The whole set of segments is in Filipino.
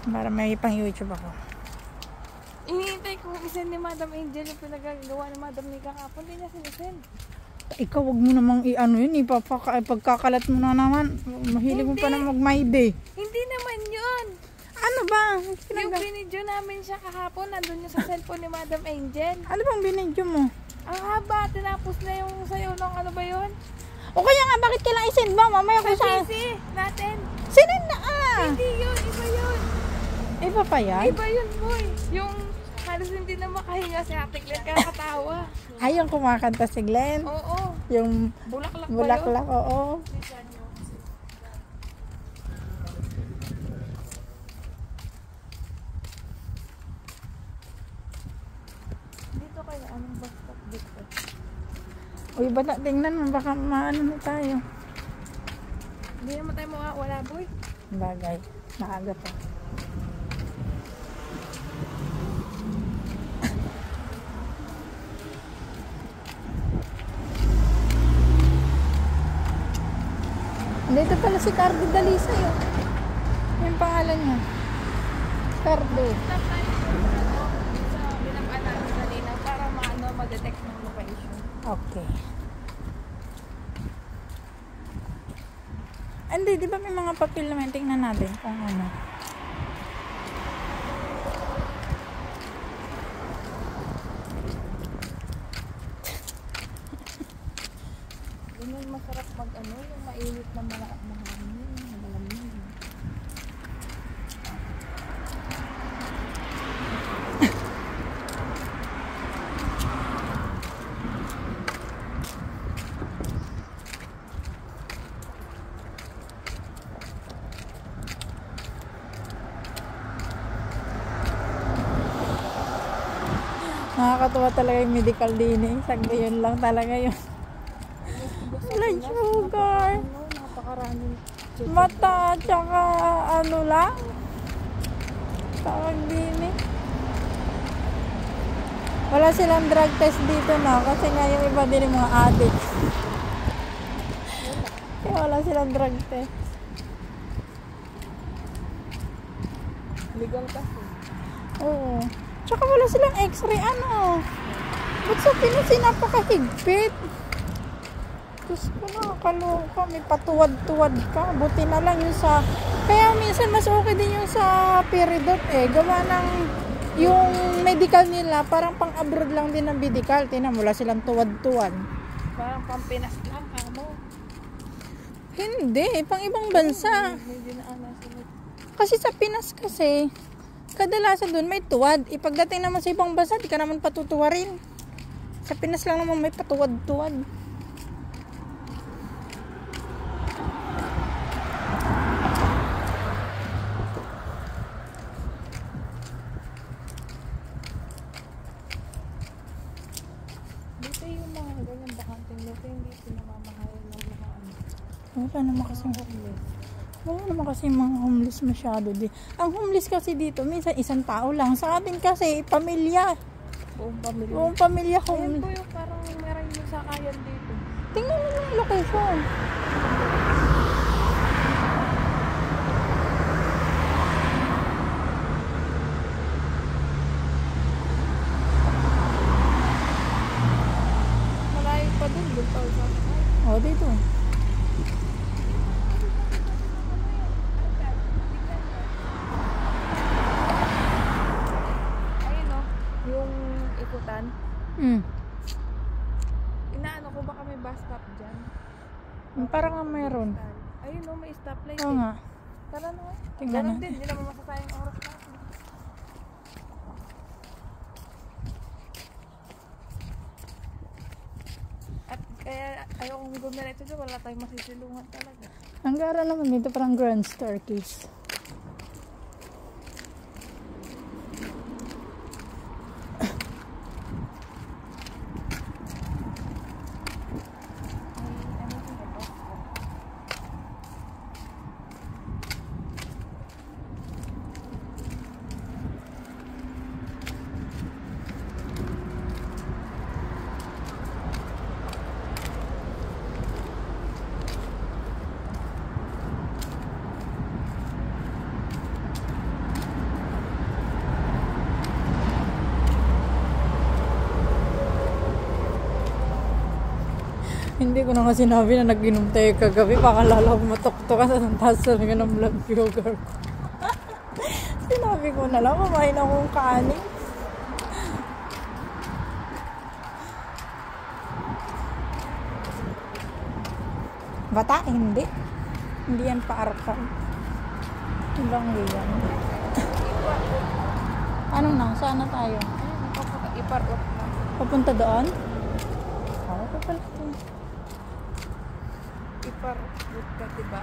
Para may pang YouTube ako. Hinihintay ko isend ni Madam Angel yung pinagagawa ni Madam Nika kapon. Hindi niya sinisend. Ikaw, wag mo namang i-ano yun. Pagkakalat mo na naman. Mahilig mo pa na mag-mayday. Hindi naman yun. Ano ba? Yung binidyo namin siya kahapon, nandun yung sa cellphone ni Madam Angel. Ano bang binidyo mo? Ang haba, tinapos na yung sayo ng ano ba yun? O kaya nga, bakit kailangan i-send ba? Mamaya ko Sa sa... PC natin. Sinend na ah! Hindi yun, iba yun. Iba pa yan? Iba yun, boy. Yung halos hindi na makahinga si Ate Glenn, kakatawa. Ay, yung kumakanta si Glenn? Oo. Yung Bulaklak ba yun? bulaklak, oo. Dito kaya, anong bus stop dito? Uy, bata, tingnan mo, baka maano na tayo. Hindi naman tayo mawawala, boy. Bagay, maaga pa. Dito pala si Cardo Dalisa yun. Yung pangalan niya. Cardo. Stop tayo sa binabaan natin kanina para ma-detect ng location. Okay. Hindi, di ba may mga papel naman? Tingnan natin kung ano. Ganyan masarap mag-ano, yung mainit na mahangin, malamig. Nakakatuwa talaga yung medical din eh. Sagda yun lang talaga yun. Wala sugar. Napakaraming Mata, tsaka ano lang. Tawag din eh. Wala silang drug test dito na. Kasi nga yung iba din yung mga addicts. Kaya wala silang drug test. legal kasi. Oo. Tsaka wala silang x-ray ano. Ba't sa Pinas napakahigpit? Diyos ko, nakakaloka. May patuwad-tuwad ka. Buti na lang yung sa... Kaya minsan mas okay din yung sa Peridot eh. Gawa ng yung medical nila, parang pang-abroad lang din ng medical. Tingnan, wala silang tuwad-tuwad. Parang pampinas lang, kamo. Hindi, pang ibang bansa. Hindi na nasunod. Kasi sa Pinas kasi, kadalasan doon may tuwad. Ipagdating naman sa ibang bansa, di ka naman patutuwarin. Sa Pinas lang naman may patuwad-tuwad. Dito yung mga ganyan bakanting lupa, hindi pinamamahayan ng mga ano. Wala naman kasi wala naman kasi mga homeless masyado di. Ang homeless kasi dito, minsan isang tao lang. Sa atin kasi, pamilya. Buong pamilya. Buong pamilya Ayan homeless. po yung parang meron yung sakayan dito. Tingnan mo yung location. Malayo pa dun, doon pa sa sakayan. O, dito. Ayun o, yung ikutan. Inaano ko baka may bus stop dyan. Parang nga meron. Ayun o, may stoplight Oo nga. Tara na nga. Tingnan Ganun natin. din, hindi naman masasayang oras natin. At kaya ayokong gumiretso dyan, wala tayong masisilungan talaga. Ang gara naman dito, parang grand staircase. Hindi ko na nga sinabi na nag-inom tayo kagabi. Baka lalo matok-tok ka sa taas talaga ng blood sugar ko. Sinabi ko na lang, kumain akong kanin. Bata, hindi. Hindi yan pa-arkan. Ibang yan. Ano na? Saan na tayo? Iparot na. Papunta doon? Oo, pa pala ito. Iparot ka, diba?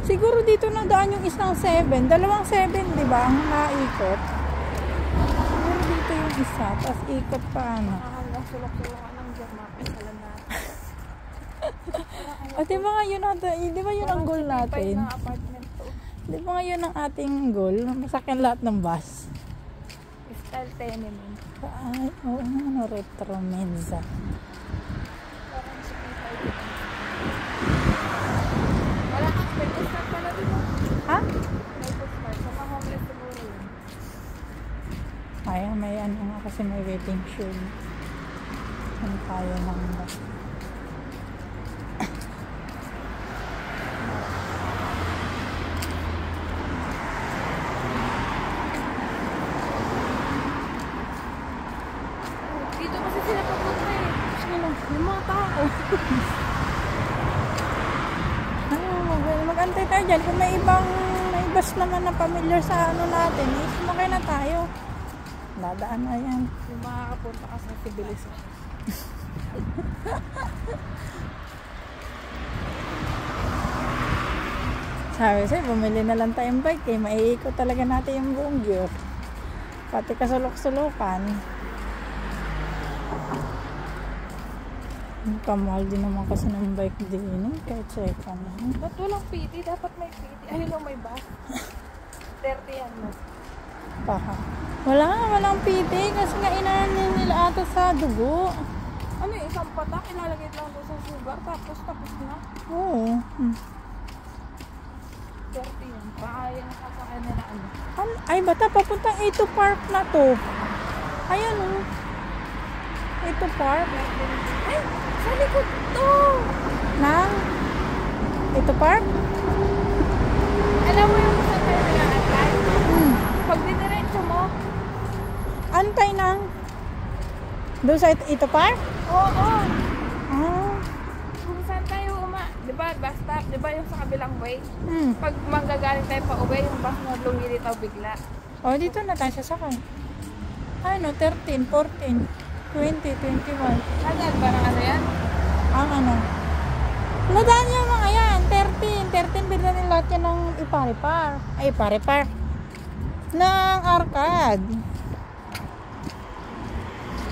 Siguro dito na daan yung isang 7. Dalawang 7, di ba? Ang naikot. Siguro dito yung isa. Tapos ikot pa ano. Hanggang sulok-sulokan ng German. Pasalan natin. O di ba ngayon natin, di ba yun ang goal natin? Na apartment to. Di ba ngayon ang ating goal? Masakyan lahat ng bus. Style tenement. Ay, oo ano, retro menza. Parang si Pipay dito. Wala ka, may postcard pala dito. Ha? May postcard. Sa mga homeless siguro yun. Ay, may ano nga kasi may waiting shed. Ano tayo ng bus? Dito kasi sila papunta eh. Sino? Yung mga tao. Mag-antay tayo dyan. Kung may bus naman na familiar sa ano natin, sumakay na tayo. Dadaan na yan. Yung makakapunta ka sa civilization. Sabi sa'yo, bumili na lang tayong bike eh. Maiikot talaga natin yung buong gear. Pati kasulok-sulukan. Kamahal din naman kasi ng bike din. Kahit second. Ba't walang PT? Dapat may PT. Ayun o, may bus. 30 yan mo. Paha. Walang PT kasi nga inanin nila ata sa dugo. Ano yung isang patak? Ilalagay lang doon sa sugar. Tapos na. Oo. 30 yan. Baka yan nakasakay nila ano. Ay, bata, papuntang A2 Park na to. Ayan o. A2 Park. Ay! Sa likod to! Nang A2 Park? Alam mo yung saan tayo nag-aantay? Pag diniretso mo, Antay nang. Doon sa A2 Park? oo. Ah. Kung saan tayo diba, bus stop, diba yung sa kabilang way? Hmm. Pag manggagaling tayo pa uwi, yung bus mo lumilitaw bigla. O, dito na tayo sasakay. Ano, 13, 14, 20, 21. Agad, parang ano yan? Ang ano? Nadaan yung mga yan. 13 bilhin nila lahat yan ng Iparipar. Ay, Iparipar. Ng Arcad.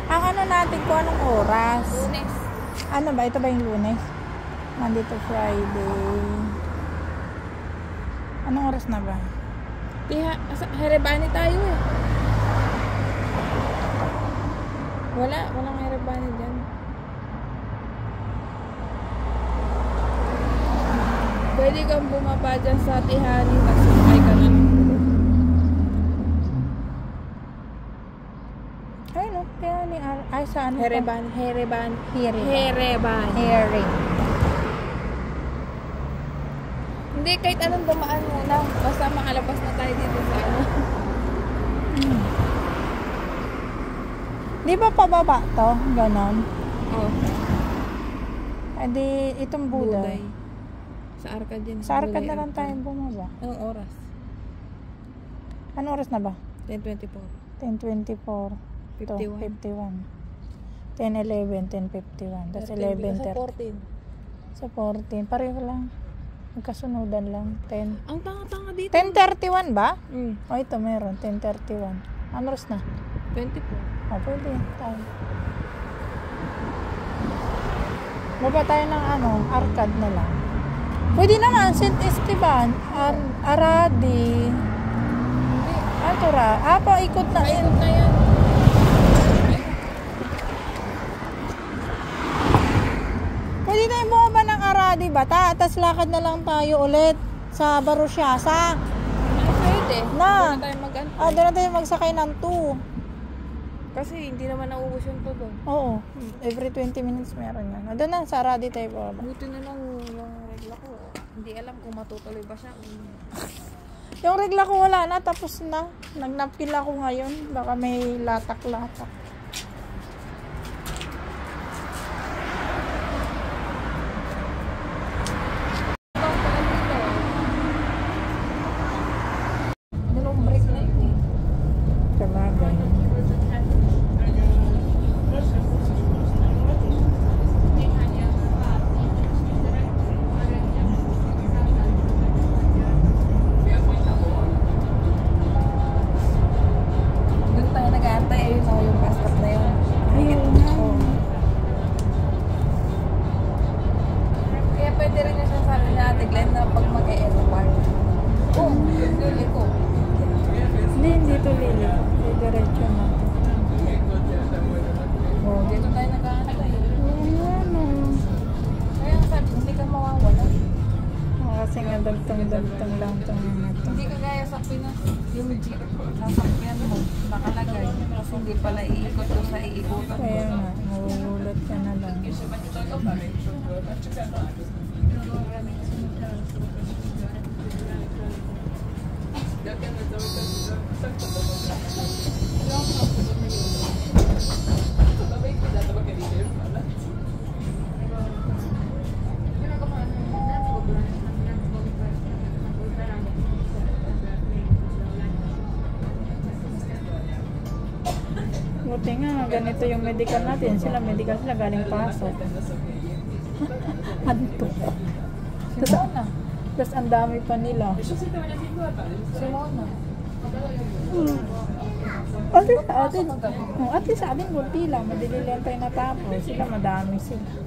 Ang ano natin kung anong oras. Lunes. Ano ba? Ito ba yung Lunes? Monday to Friday. Anong oras na ba? Herebani tayo eh. Walang Herebani dyan. Pwede kang bumaba dyan sa Tihani, tapos ay ka na. Ay, no. Kaya ni ay, saan? Herebani. Herebani. Herebani. Hindi, kahit anong dumaan muna. Basta makalabas na tayo dito sa ano. Di ba pababa to? Ganon. Oh, Ay, di, itong Buday. Buday. Sa Arcad yan. Sa Arcad na lang tayo bumaba. Anong oras? Anong oras na ba? 10:24. 10:24. 51. 10:11, 10:51. Tapos 11:30. Sa 14. Sa 14. Pareho lang. Magkasunodan lang. 10. Ang tanga-tanga dito. 10:31 ba? Mm. O, ito meron. 10:31. Ano oras na? 24. O, pwede. Tayo. Baba tayo ng ano, Arcad na lang. Pwede naman, St. Esteban, Aradi. Atura. Po, ikot na. Ayun na yan. Pwede tayong bumaba ng Aradi, bata. Tapos lakad na lang tayo ulit sa Barusyasa. Pwede. Te, Na. doon na tayo mag-antay. Doon na tayo magsakay ng 2. Kasi hindi naman nauubos yung tulo. Oo. Every 20 minutes meron yan. Doon na, sa Aradi tayo pa. Buti na lang yung regla ko. Hindi alam kung matutuloy ba siya. Yung regla ko wala na, tapos na. Nagnapkin ako ngayon. Baka may latak-latak. Dalawang break na yun eh. Sabagay. Doon tayo nag-aantay. Ayun na yung bus stop na yun. Ayun nga. Oo. Kaya pwede rin yung sasabi na Ate Glenn na pag mag-e-airport. Oo, lili ko. Hindi to lili. Diretso na. Oo, dito tayo nag-aantay. Ano? Kaya ang sabi, hindi ka mawawala. Kasi nga dagtang lang itong mga to. Hindi ka gaya sa Pinas, yung jeep, sasakyan mo, nakalagay. Kasi hindi pala iikot doon sa iikutan. Kaya nga, magugulat ka na lang. Buti nga, ganito yung medical natin. Medical sila galing pasok. Anto. Tapos ang dami pa nila. Simona. At least sa atin, bunti lang. Madali lang tayo natapos. Sila madami sila.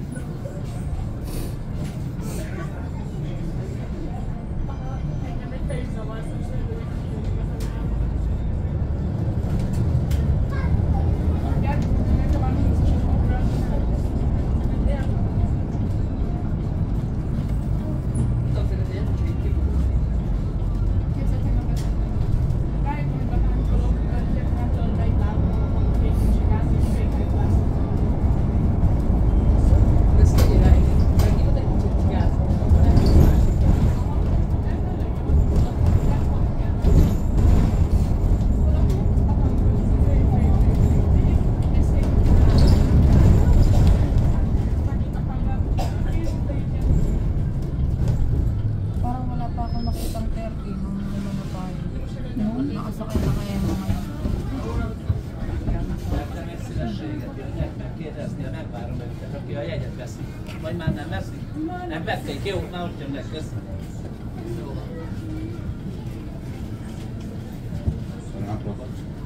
Parang wala pa ako nakitang 30 nung na tayo. Nakasakay na kaya yung mga yun.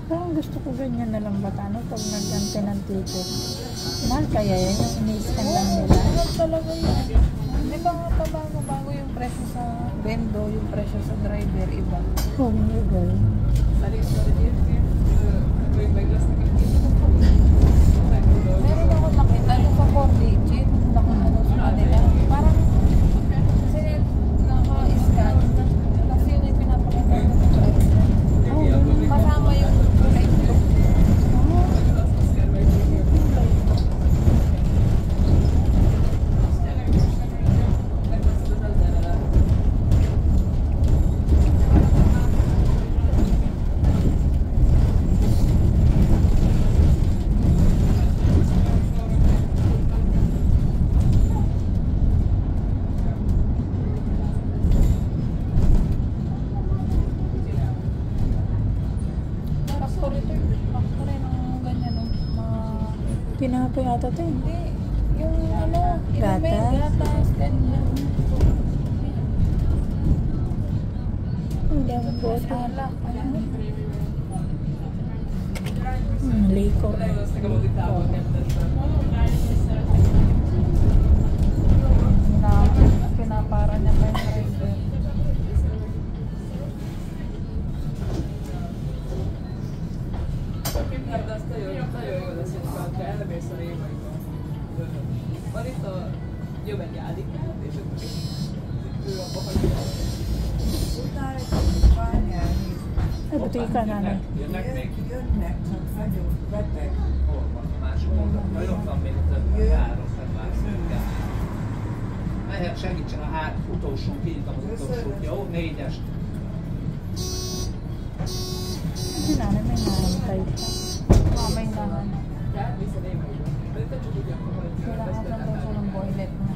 Parang gusto ko ganyan na lang bata, no? Pag nagante ng ticket. Mahal kaya yan, yung ini-scan lang nila. Mahal talaga yan. Hindi ba nga pabago-bago yung presyo sa bendo, yung presyo sa driver, iba? Oh my God. Meron ako nakita yung sa 4 digit, naka-ano sa kanila. Parang, kasi naka-scan, kasi yun yung pinapakita ko sa driver. Kasama yung kulay blue. Factory ng ganyan, no? Pinapay ata ito eh. Hindi. Yung ano, Gatas? gatas, ganyan. Hindi ako boto. Alak, ano? Liko. Pinapara niya pa yung driver. Puta, ito yung niya. Ay, buti ka, nanay. Nagyon van még a város, lehet segítsen a utolsó, kinyitom az utolsót. Jó, 4-est. Si nanay may nahantay siya. Mamay naman. Kailangan lang daw siya ng boylet na.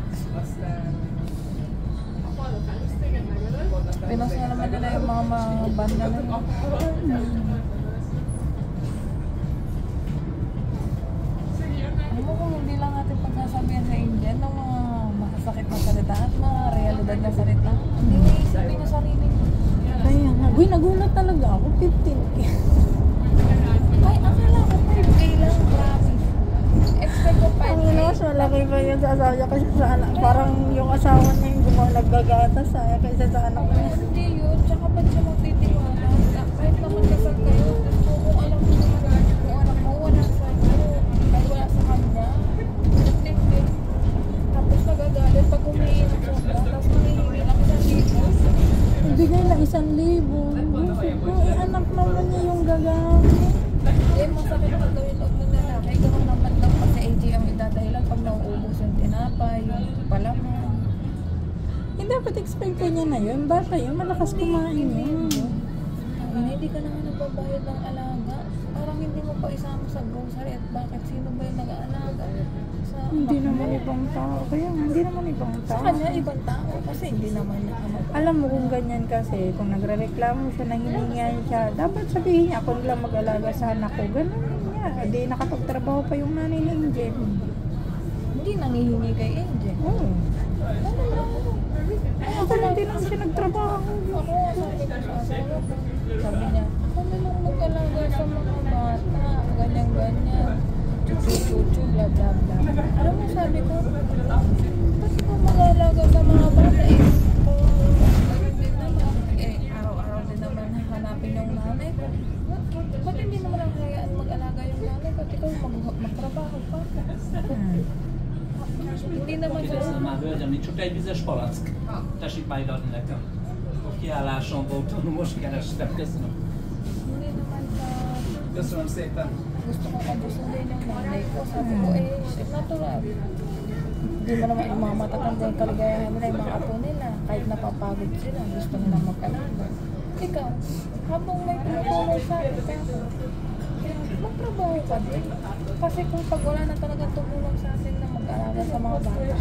Pinos nga naman nila yung mga banda nila. Ano mo kung hindi lang natin pagsasabihan sa Indian ng mga masasakit na salita at mga realidad na salita. Hindi na isipin yung sarili niya. Kaya nga. Uy, nagulat talaga ako. 15K. Ay, akala ko 5K lang, promise. Expect ko 5K. Ang mas malaki pa yun sa asawa niya kasi sa anak. Parang yung asawa niya yung gumawa naggagatas kaysa sa anak niya. Hindi yun, tsaka ba't siya magtitiwala? Kahit naman kasal kayo, kung alam mo naman, kung anak mo, wala sa iyo, dahil wala sa kanya, nagtitip. Tapos nagagalit pag humihingi ng sobra, tapos nangihingi lang 1,000. Bigay na 1,000. Kung anak naman niya yung gagamit. Eh, masakit ang gawin loob ng lalaki. Ganun naman daw kasi AJ ang idadahilan pag nauubos yung tinapay, yung palaman. Hindi dapat expect niya na yun. Bata yun, malakas kumain yun. Hindi ka na nga nagbabayad ng alaga. Parang hindi mo pa isama sa grocery at bakit sino ba yung nag-aalaga? Hindi naman ibang tao. Kaya nga, hindi naman ibang Sa tao. kanya, ibang tao kasi hindi naman niya ama. Alam mo kung ganyan kasi, kung nagre-reklamo siya, nahihingihan siya, dapat sabihin niya, ako lang mag-alaga sa anak ko. Ganun niya. Di nakapagtrabaho pa yung nanay ni Angel. Hindi nangihingi kay Angel. Oo. Ako lang din lang siya nagtrabaho. Ako, sabi ko sa asawa ko, sabi niya, ako na lang mag-alaga sa mga bata, ganyan-ganyan. Chuchu, bla bla bla. Alam mo, sabi ko, ba't ko mag-alaga sa mga bata eh? Kung din naman, araw-araw din naman hanapin yung nanay ko. Ba't hindi naman ang hayaan mag-alaga yung nanay ko? At ikaw magtrabaho pa. Hindi naman siya. Kérdeztem már, hölgyem, nincs csak egy vizes palack? Tessék már ide adni nekem. A kiálláson voltam, most kerestem. Köszönöm. Hindi naman siya. Köszönöm szépen. Gusto kong abusuhin yung nanay ko. Sabi ko, natural. Hindi mo naman yung mga matatanda yung kaligayahan nila, yung mga apo nila. Kahit napapagod sila, gusto nila mag-alaga. Ikaw, habang may tumutulong sa akin, magtrabaho ka din. Kasi kung pag wala na talaga tumulong sa atin na mag-alaga sa mga bata,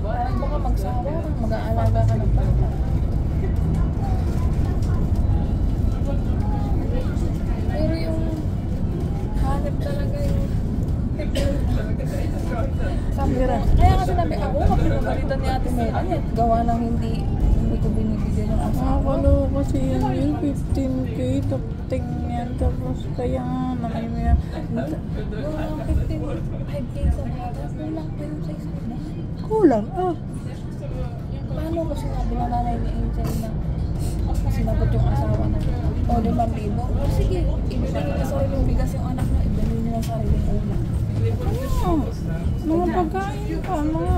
parang baka magsawa kang mag-aalaga ka ng bata. Pero yung hanip talaga yung sabi ko, kaya kasi nabi ako, pinagalitan ni Ate Melanie, gawa ng hindi ko binibigyan ng asawa. Nakakalo kasi yun yung 15K, tapos yan, tapos kaya nga, may Yung 5K sa bata, kulang pa yun sa isang buwan. kulang, Paano ko sinabi ng nanay ni Angel na sinagot yung asawa na o 5,000? Sige, ibigay niya na sariling bigas yung anak niya, ibigay niya na sariling ulam. mga pagkain pa, mga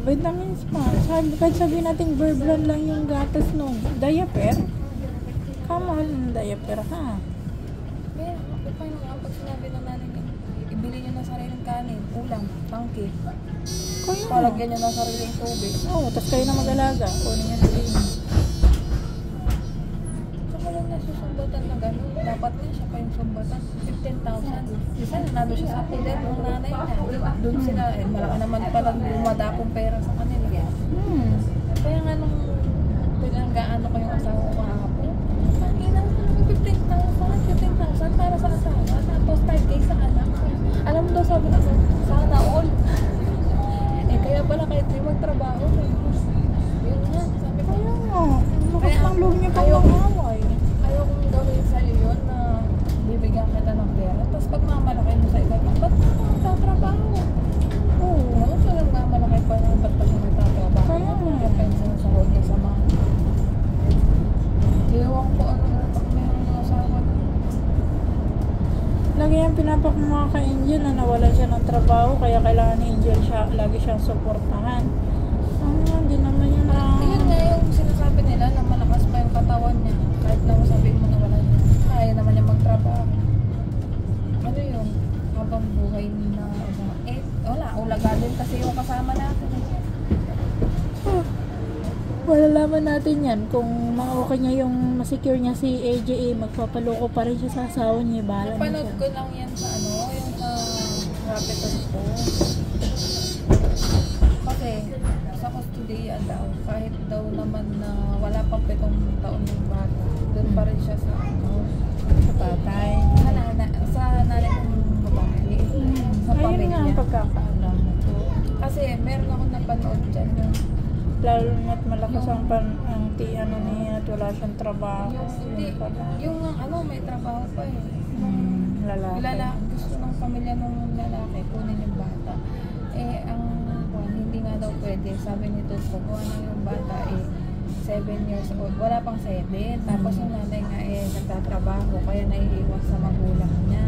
vitamins pa. Kahit sabihin natin verbal lang yung gatas nung diaper. Kamahal ng diaper ha. Pero, paano nga pag sinabi ng nanay niya, ibili niya na sariling kanin, ulam, tangki, Kaya palagyan niya na sariling tubig. oo, tapos kayo na mag-alaga. Kunin niya na rin. Saka lang nasusumbatan na gano'n, dapat na siya pa yung sumbatan, 15,000. Isa nanado siya sa pilit ng nanay niya. Doon sila, malaki naman palang lumadakong pera sa kanila. Kaya nga nung pinanggaano ko yung asawa ko kahapon, ang ina mo 15,000 para sa asawa, tapos 5K sa anak. Alam mo daw sabi na sana all. Kaya pala kahit di magtrabaho, yun nga, sabi ko. Lakas ng loob niya pang mag-away. Ayaw kong gawin sa'yo yun na bibigyan kita ng pera. Tapos pag mamalaki mo sa iba, ba't ka magtatrabaho? Oo, so lang mamalaki pa na ba't pa siya magtatrabaho? Kaya nga. Yung pension sa hold niya sa mga. Iwan ko ano pag meron ng asawa. Lagi yung pinapakumuha kay Angel na nawalan siya ng trabaho, kaya kailangan ni Angel siya, lagi siyang suportahan. Hindi naman yun na... Yun nga yung sinasabi nila na malakas pa yung katawan niya. Kahit na masabihin mo na wala niya. kaya naman niya magtrabaho. Ano yun? Habang buhay na wala, ulaga din kasi yung kasama natin. Malalaman natin yan kung okay niya yung masecure niya si AJA, magpapaloko pa rin siya sa asawa niya, bahala na Napanood siya. ko lang yan sa yung sa Rapiton ko. Kasi sa custodian daw, kahit daw naman na wala pang 7 taon yung bata, doon pa rin siya sa Sa tatay. sa nanay ng babae, sa Ayun nga pamilya. ang pagkakaalam ko. Kasi meron akong napanood dyan na Lalo na't malakas ang ano niya at wala siyang trabaho. hindi, Yun pala. yung may trabaho pa eh. Lalaki. Gusto ng pamilya ng lalaki, kunin yung bata. Ang hindi nga daw pwede. Sabi nito, kukuha na yung bata 7 years old. Wala pang 7. Tapos yung nanay nga nagtatrabaho, kaya naiiwan sa magulang niya.